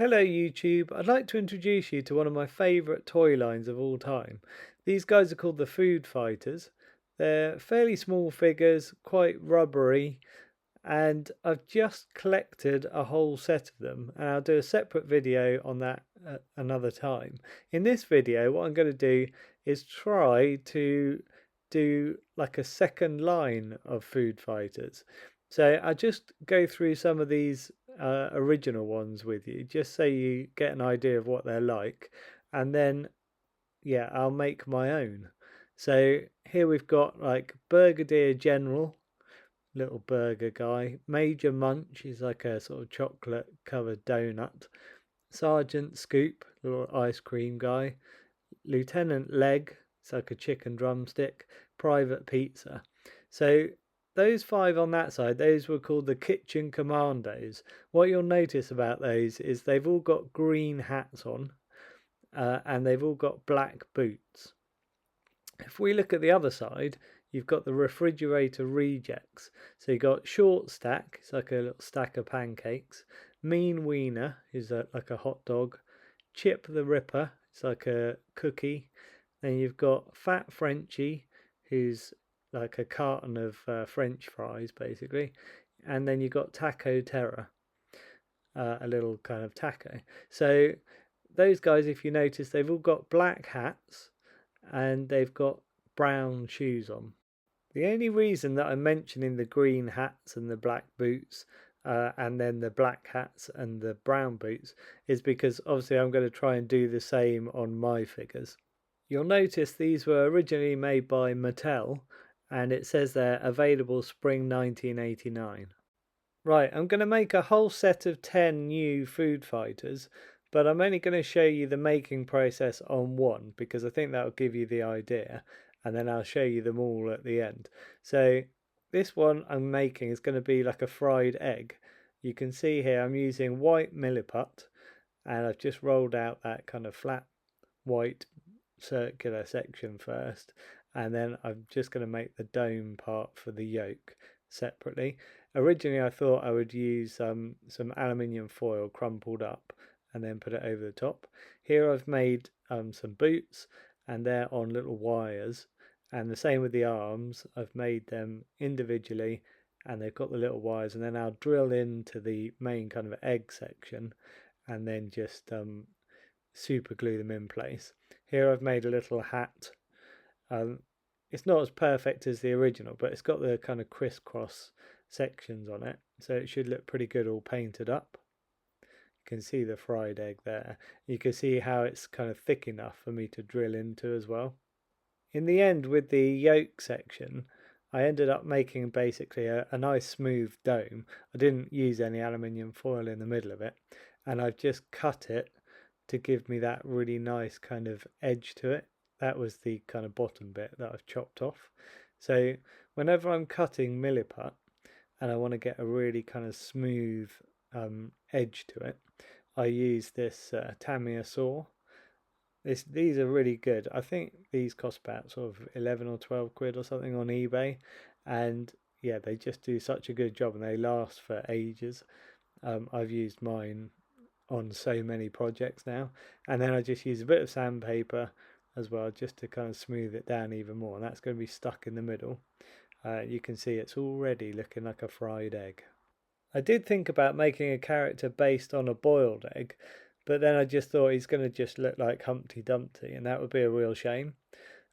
Hello YouTube, I'd like to introduce you to one of my favourite toy lines of all time. These guys are called the Food Fighters. They're fairly small figures, quite rubbery, and I've just collected a whole set of them, and I'll do a separate video on that another time. In this video, what I'm going to do is try to do like a second line of Food Fighters. So I'll just go through some of these original ones with you, just so you get an idea of what they're like, and then yeah, I'll make my own. So here we've got like Brigadier General, little burger guy. Major Munch is like a sort of chocolate covered donut. Sergeant Scoop, little ice cream guy. Lieutenant Leg, it's like a chicken drumstick. Private Pizza. So those five on that side, those were called the Kitchen Commandos. What you'll notice about those is they've all got green hats on, and they've all got black boots. If we look at the other side, you've got the Refrigerator Rejects. So you've got Short Stack, it's like a little stack of pancakes. Mean Wiener is like a hot dog. Chip the Ripper, it's like a cookie. Then you've got Fat Frenchie, who's like a carton of French fries, basically. And then you've got Taco Terror, a little kind of taco. So those guys, if you notice, they've all got black hats and they've got brown shoes on. The only reason that I'm mentioning the green hats and the black boots and then the black hats and the brown boots is because obviously I'm going to try and do the same on my figures. You'll notice these were originally made by Mattel, and it says they're available spring 1989. Right, I'm going to make a whole set of 10 new Food Fighters, but I'm only going to show you the making process on one because I think that will give you the idea, and then I'll show you them all at the end. So this one I'm making is going to be like a fried egg. You can see here I'm using white Milliput, and I've just rolled out that kind of flat white circular section first, and then I'm just going to make the dome part for the yolk separately. Originally I thought I would use some aluminium foil crumpled up and then put it over the top. Here I've made some boots, and they're on little wires, and the same with the arms. I've made them individually and they've got the little wires, and then I'll drill into the main kind of egg section and then just super glue them in place. Here I've made a little hat. It's not as perfect as the original, but it's got the kind of crisscross sections on it, so it should look pretty good all painted up. You can see the fried egg there. You can see how it's kind of thick enough for me to drill into as well. In the end, with the yolk section, I ended up making basically a nice smooth dome. I didn't use any aluminium foil in the middle of it, and I've just cut it to give me that really nice kind of edge to it. That was the kind of bottom bit that I've chopped off. So whenever I'm cutting Milliput and I want to get a really kind of smooth edge to it, I use this Tamiya saw. These are really good. I think these cost about sort of 11 or 12 quid or something on eBay, and yeah, they just do such a good job and they last for ages. I've used mine on so many projects now, and then I just use a bit of sandpaper as well just to kind of smooth it down even more, and that's going to be stuck in the middle. You can see it's already looking like a fried egg. I did think about making a character based on a boiled egg, but then I just thought he's going to just look like Humpty Dumpty, and that would be a real shame.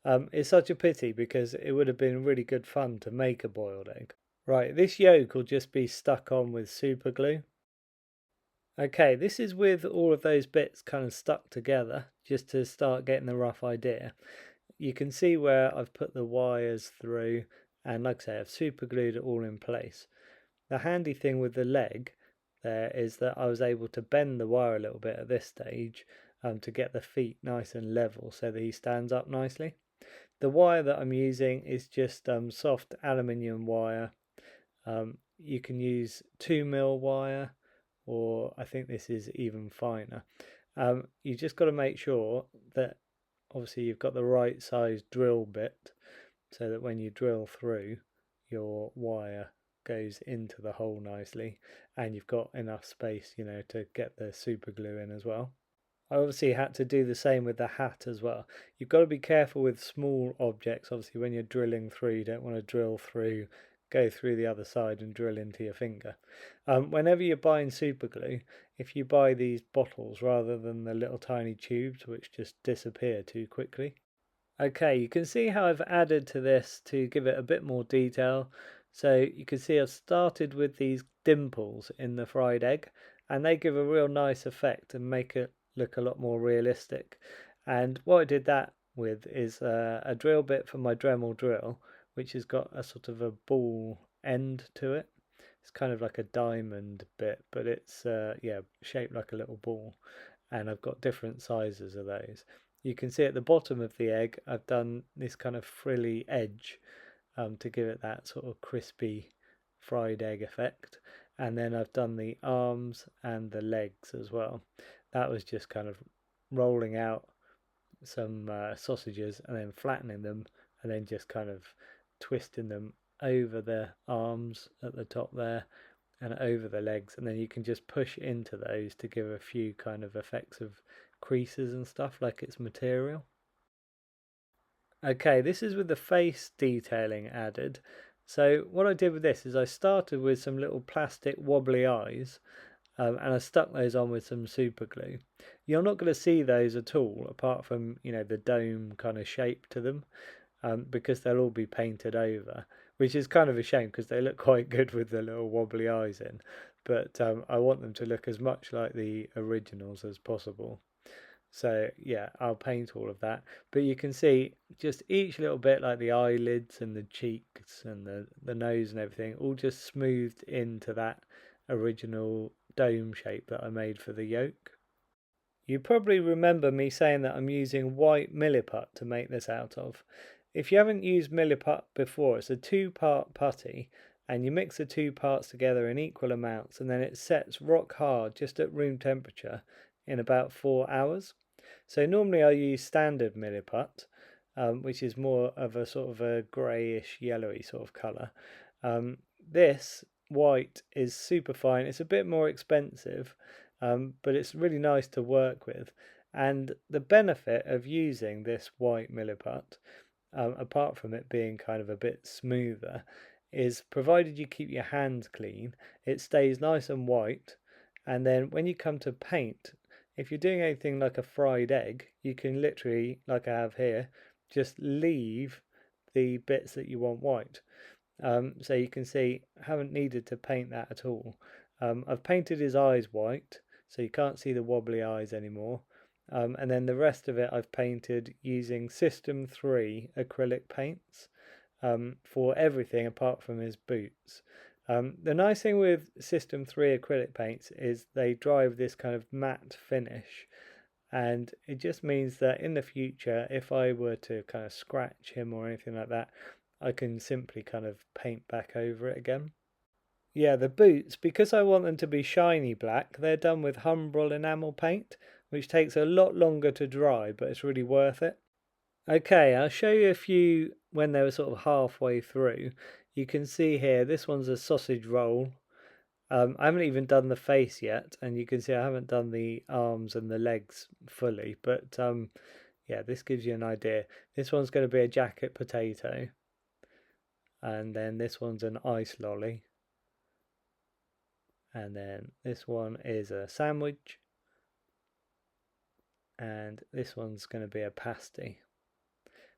It's such a pity because it would have been really good fun to make a boiled egg. Right, this yolk will just be stuck on with super glue. Okay, this is with all of those bits kind of stuck together, just to start getting the rough idea. You can see where I've put the wires through, and like I say, I've super glued it all in place. The handy thing with the leg there is that I was able to bend the wire a little bit at this stage to get the feet nice and level so that he stands up nicely. The wire that I'm using is just soft aluminium wire. You can use 2mm wire, or I think this is even finer. You just got to make sure that obviously you've got the right size drill bit so that when you drill through, your wire goes into the hole nicely, and you've got enough space, you know, to get the super glue in as well. I obviously had to do the same with the hat as well. You've got to be careful with small objects. Obviously, when you're drilling through, you don't want to drill through, go through the other side and drill into your finger. Whenever you're buying super glue, if you buy these bottles rather than the little tiny tubes which just disappear too quickly. Okay, you can see how I've added to this to give it a bit more detail. So you can see I've started with these dimples in the fried egg, and they give a real nice effect and make it look a lot more realistic. And what I did that with is a drill bit for my Dremel drill, which has got a sort of a ball end to it. It's kind of like a diamond bit, but it's yeah, shaped like a little ball. And I've got different sizes of those. You can see at the bottom of the egg, I've done this kind of frilly edge to give it that sort of crispy fried egg effect. And then I've done the arms and the legs as well. That was just kind of rolling out some sausages and then flattening them and then just kind of twisting them over the arms at the top there and over the legs, and then you can just push into those to give a few kind of effects of creases and stuff like it's material. Okay, this is with the face detailing added. So what I did with this is I started with some little plastic wobbly eyes, and I stuck those on with some super glue. You're not going to see those at all apart from, you know, the dome kind of shape to them, because they'll all be painted over, which is kind of a shame because they look quite good with the little wobbly eyes in, but I want them to look as much like the originals as possible. So yeah, I'll paint all of that, but you can see just each little bit, like the eyelids and the cheeks and the nose and everything, all just smoothed into that original dome shape that I made for the yolk. You probably remember me saying that I'm using white Milliput to make this out of. If you haven't used Milliput before, it's a two-part putty, and you mix the two parts together in equal amounts, and then it sets rock hard just at room temperature in about 4 hours. So normally I use standard Milliput, which is more of a sort of a greyish yellowy sort of colour. This white is super fine. It's a bit more expensive, but it's really nice to work with. And the benefit of using this white Milliput, apart from it being kind of a bit smoother, is provided you keep your hands clean, it stays nice and white. And then when you come to paint, if you're doing anything like a fried egg, you can literally, like I have here, just leave the bits that you want white. So you can see I haven't needed to paint that at all. I've painted his eyes white, so you can't see the wobbly eyes anymore. And then the rest of it I've painted using System 3 acrylic paints for everything apart from his boots. The nice thing with System 3 acrylic paints is they drive this kind of matte finish, and it just means that in the future, if I were to kind of scratch him or anything like that, I can simply kind of paint back over it again. Yeah, the boots, because I want them to be shiny black, they're done with Humbrol enamel paint, which takes a lot longer to dry, but it's really worth it. Okay, I'll show you a few when they were sort of halfway through. You can see here, this one's a sausage roll. I haven't even done the face yet, and you can see I haven't done the arms and the legs fully, but yeah, this gives you an idea. This one's going to be a jacket potato, and then this one's an ice lolly, and then this one is a sandwich, and this one's going to be a pasty.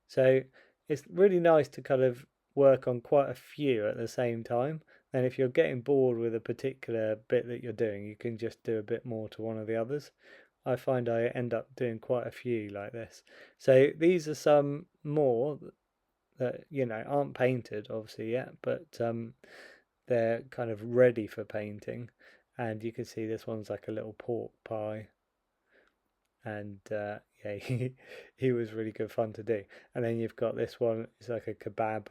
So it's really nice to kind of work on quite a few at the same time. And if you're getting bored with a particular bit that you're doing, you can just do a bit more to one of the others. I find I end up doing quite a few like this. So these are some more that, you know, aren't painted obviously yet, but they're kind of ready for painting. And you can see this one's like a little pork pie, and yeah, he was really good fun to do. And then you've got this one, it's like a kebab.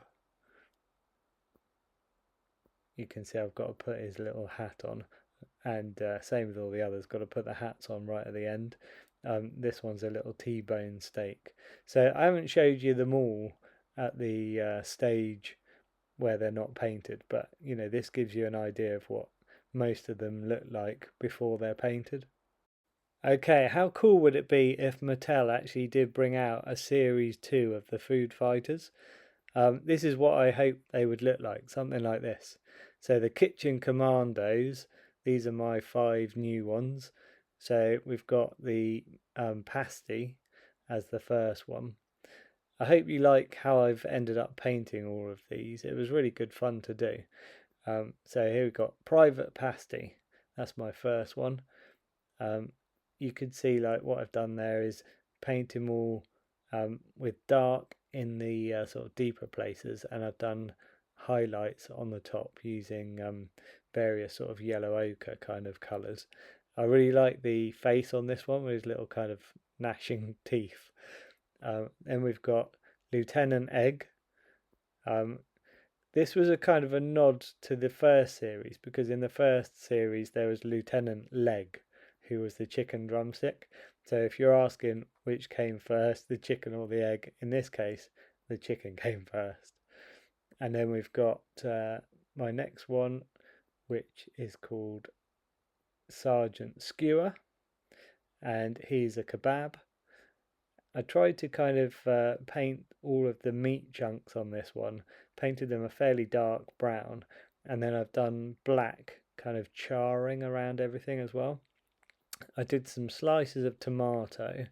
You can see I've got to put his little hat on, and same with all the others, got to put the hats on right at the end. This one's a little T-bone steak. So I haven't showed you them all at the stage where they're not painted, but you know, this gives you an idea of what most of them look like before they're painted. Okay, how cool would it be if Mattel actually did bring out a series 2 of the Food Fighters? This is what I hope they would look like, something like this. So the Kitchen Commandos, these are my 5 new ones. So we've got the pasty as the first one. I hope you like how I've ended up painting all of these. It was really good fun to do. So here we've got Private Pasty. That's my first one. You could see like what I've done there is paint him all with dark in the sort of deeper places, and I've done highlights on the top using various sort of yellow ochre kind of colours. I really like the face on this one with his little kind of gnashing teeth. Then we've got Lieutenant Egg. This was a kind of a nod to the first series, because in the first series there was Lieutenant Leg, who was the chicken drumstick. So if you're asking which came first, the chicken or the egg, in this case, the chicken came first. And then we've got my next one, which is called Sergeant Skewer, and he's a kebab. I tried to kind of paint all of the meat chunks on this one, painted them a fairly dark brown, and then I've done black kind of charring around everything as well. I did some slices of tomato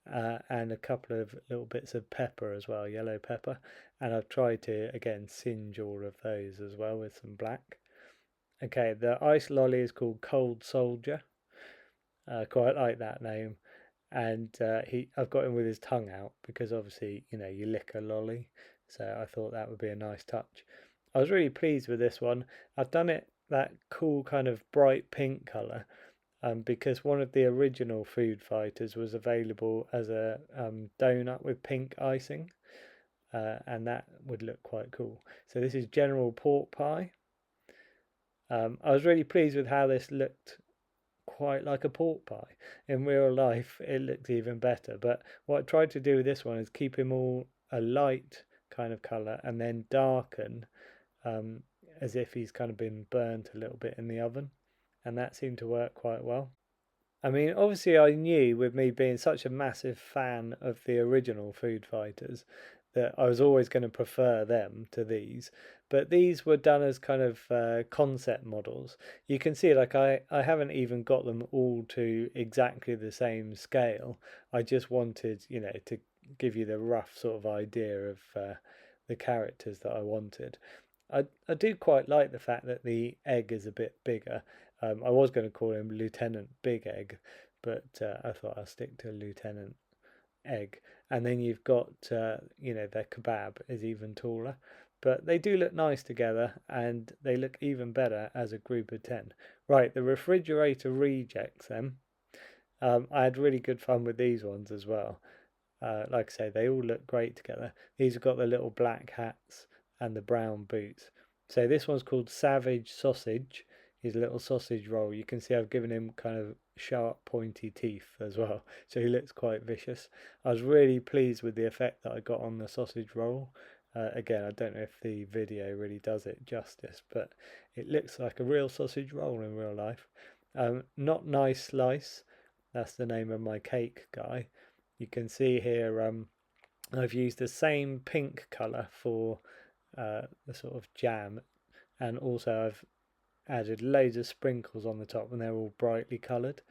and a couple of little bits of pepper as well, yellow pepper, and I've tried to again singe all of those as well with some black. Okay, the ice lolly is called Cold Soldier. Quite like that name. And I've got him with his tongue out because obviously, you know, you lick a lolly, so I thought that would be a nice touch. I was really pleased with this one. I've done it that cool kind of bright pink colour because one of the original Food Fighters was available as a donut with pink icing, and that would look quite cool. So this is General Pork Pie. I was really pleased with how this looked, quite like a pork pie. In real life it looks even better, but what I tried to do with this one is keep him all a light kind of colour and then darken as if he's kind of been burnt a little bit in the oven, and that seemed to work quite well. I mean, obviously I knew, with me being such a massive fan of the original Food Fighters, that I was always going to prefer them to these, but these were done as kind of concept models. You can see like I haven't even got them all to exactly the same scale. I just wanted, you know, to give you the rough sort of idea of the characters that I wanted. I do quite like the fact that the egg is a bit bigger. I was going to call him Lieutenant Big Egg, but I thought I'll stick to Lieutenant Egg. And then you've got, you know, their kebab is even taller. But they do look nice together, and they look even better as a group of 10. Right, the refrigerator rejects then. I had really good fun with these ones as well. Like I say, they all look great together. These have got the little black hats and the brown boots. So this one's called Savage Sausage. His little sausage roll. You can see I've given him kind of sharp pointy teeth as well, so he looks quite vicious. I was really pleased with the effect that I got on the sausage roll. Again, I don't know if the video really does it justice, but it looks like a real sausage roll in real life. Not Nice Slice, that's the name of my cake guy. You can see here I've used the same pink colour for the sort of jam, and also I've added loads of sprinkles on the top, and they're all brightly coloured,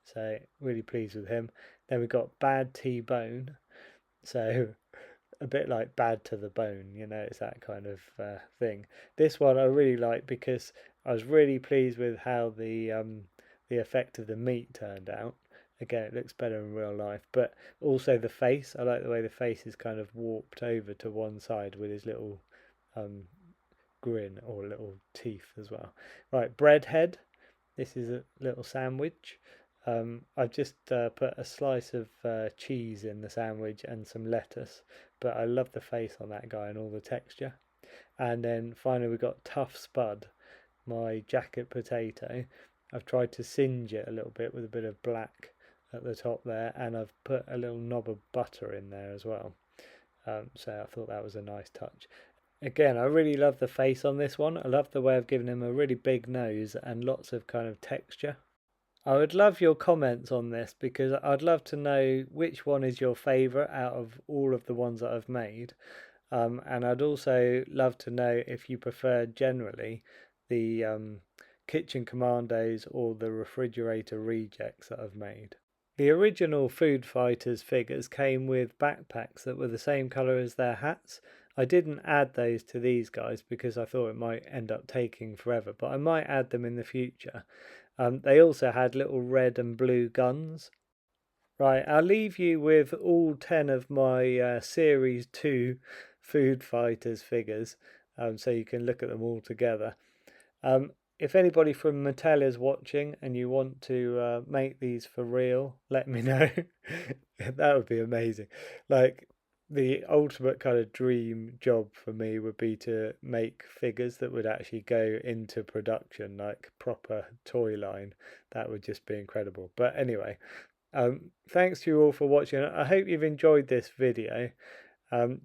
so really pleased with him. Then we've got Bad T-Bone, so a bit like Bad to the Bone, you know, it's that kind of thing. This one I really like because I was really pleased with how the effect of the meat turned out. Again, it looks better in real life, but also the face. I like the way the face is kind of warped over to one side with his little grin or little teeth as well. Right, Breadhead. This is a little sandwich. I've just put a slice of cheese in the sandwich and some lettuce, but I love the face on that guy and all the texture. And then finally we've got Tough Spud, my jacket potato. I've tried to singe it a little bit with a bit of black at the top there, and I've put a little knob of butter in there as well. So I thought that was a nice touch. Again, I really love the face on this one. I love the way I've given him a really big nose and lots of kind of texture. I would love your comments on this because I'd love to know which one is your favourite out of all of the ones that I've made. And I'd also love to know if you prefer generally the kitchen commandos or the refrigerator rejects that I've made. The original Food Fighters figures came with backpacks that were the same colour as their hats. I didn't add those to these guys because I thought it might end up taking forever, but I might add them in the future. They also had little red and blue guns. Right, I'll leave you with all 10 of my Series 2 Food Fighters figures, so you can look at them all together. If anybody from Mattel is watching and you want to make these for real, let me know. That would be amazing. Like, the ultimate kind of dream job for me would be to make figures that would actually go into production, like proper toy line. That would just be incredible. But anyway, thanks to you all for watching. I hope you've enjoyed this video.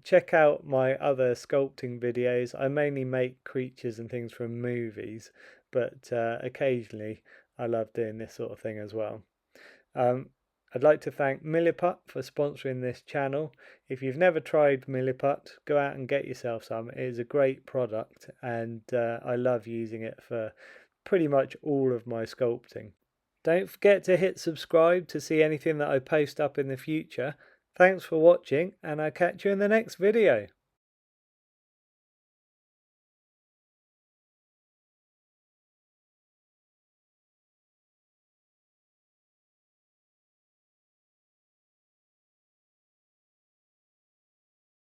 Check out my other sculpting videos. I mainly make creatures and things from movies, but occasionally I love doing this sort of thing as well. I'd like to thank MILLIPUT for sponsoring this channel. If you've never tried MILLIPUT, go out and get yourself some. It is a great product and I love using it for pretty much all of my sculpting. Don't forget to hit subscribe to see anything that I post up in the future. Thanks for watching and I'll catch you in the next video.